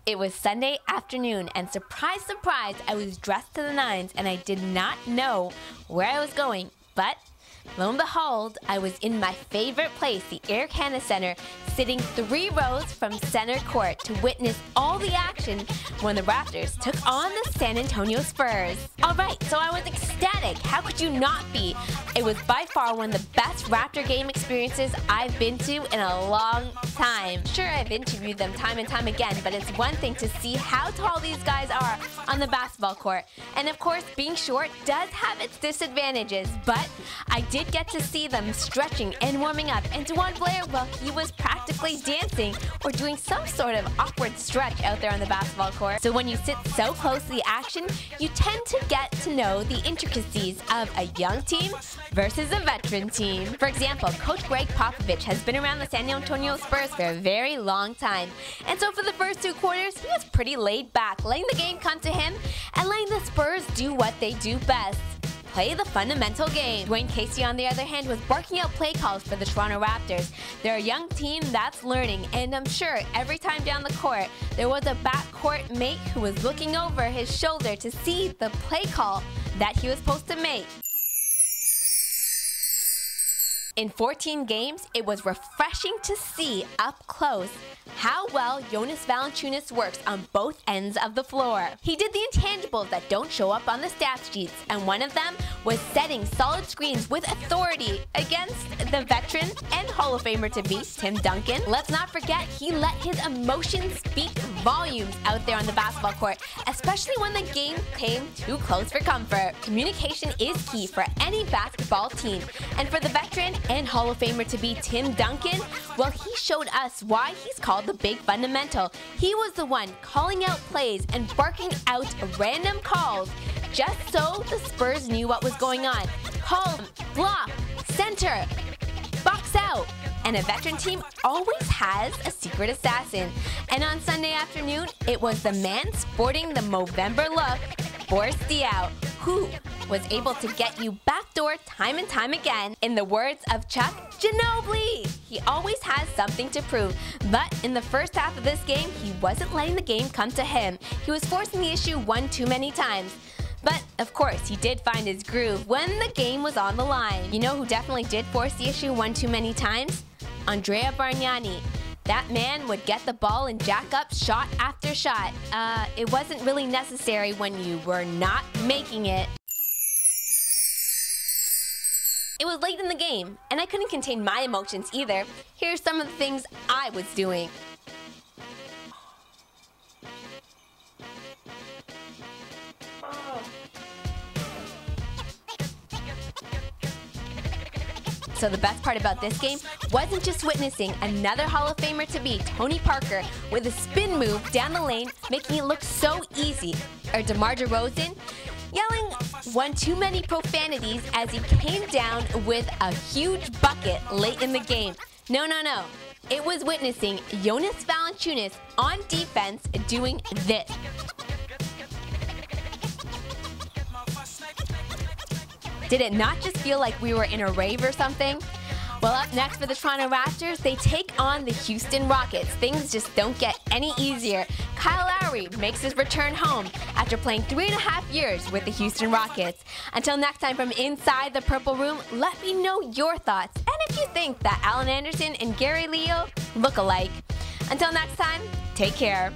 It was Sunday afternoon, and surprise, surprise, I was dressed to the nines and I did not know where I was going, but lo and behold, I was in my favorite place, the Air Canada Center, sitting 3 rows from center court to witness all the action when the Raptors took on the San Antonio Spurs. Alright, so I was ecstatic. How could you not be? It was by far one of the best Raptor game experiences I've been to in a long time. Sure, I've interviewed them time and time again, but it's one thing to see how tall these guys are on the basketball court. And of course, being short does have its disadvantages, but I did get to see them stretching and warming up, and Dewan Blair, well, he was practically dancing or doing some sort of awkward stretch out there on the basketball court. So when you sit so close to the action, you tend to get to know the intricacies of a young team versus a veteran team. For example, Coach Greg Popovich has been around the San Antonio Spurs for a very long time, and so for the first 2 quarters, he was pretty laid back, letting the game come to him and letting the Spurs do what they do best: play the fundamental game. Dwayne Casey, on the other hand, was barking out play calls for the Toronto Raptors. They're a young team that's learning, and I'm sure every time down the court, there was a backcourt mate who was looking over his shoulder to see the play call that he was supposed to make. In 14 games, it was refreshing to see up close how well Jonas Valanciunas works on both ends of the floor. He did the intangibles that don't show up on the stat sheets, and one of them was setting solid screens with authority against the veteran and Hall of Famer to be, Tim Duncan. Let's not forget, he let his emotions speak volumes out there on the basketball court, especially when the game came too close for comfort. Communication is key for any basketball team, and for the veteran and Hall of Famer to be Tim Duncan, well, he showed us why he's called the big fundamental. He was the one calling out plays and barking out random calls just so the Spurs knew what was going on. Call, block, center, box out. And a veteran team always has a secret assassin. And on Sunday afternoon, it was the man sporting the Movember look, Boris Diaw, who was able to get you backdoor time and time again. In the words of Chuck, Ginobili! He always has something to prove, but in the first half of this game, he wasn't letting the game come to him. He was forcing the issue one too many times. But, of course, he did find his groove when the game was on the line. You know who definitely did force the issue one too many times? Andrea Bargnani. That man would get the ball and jack up shot after shot. It wasn't really necessary when you were not making it. It was late in the game, and I couldn't contain my emotions either. Here's some of the things I was doing. So the best part about this game wasn't just witnessing another Hall of Famer to be, Tony Parker, with a spin move down the lane, making it look so easy, or DeMar DeRozan yelling one too many profanities as he came down with a huge bucket late in the game. No, no, no. It was witnessing Jonas Valanciunas on defense doing this. Did it not just feel like we were in a rave or something? Well, up next for the Toronto Raptors, they take on the Houston Rockets. Things just don't get any easier. Kyle Lowry makes his return home after playing 3.5 years with the Houston Rockets. Until next time from inside the Purple Room, let me know your thoughts and if you think that Allen Anderson and Gary Leo look alike. Until next time, take care.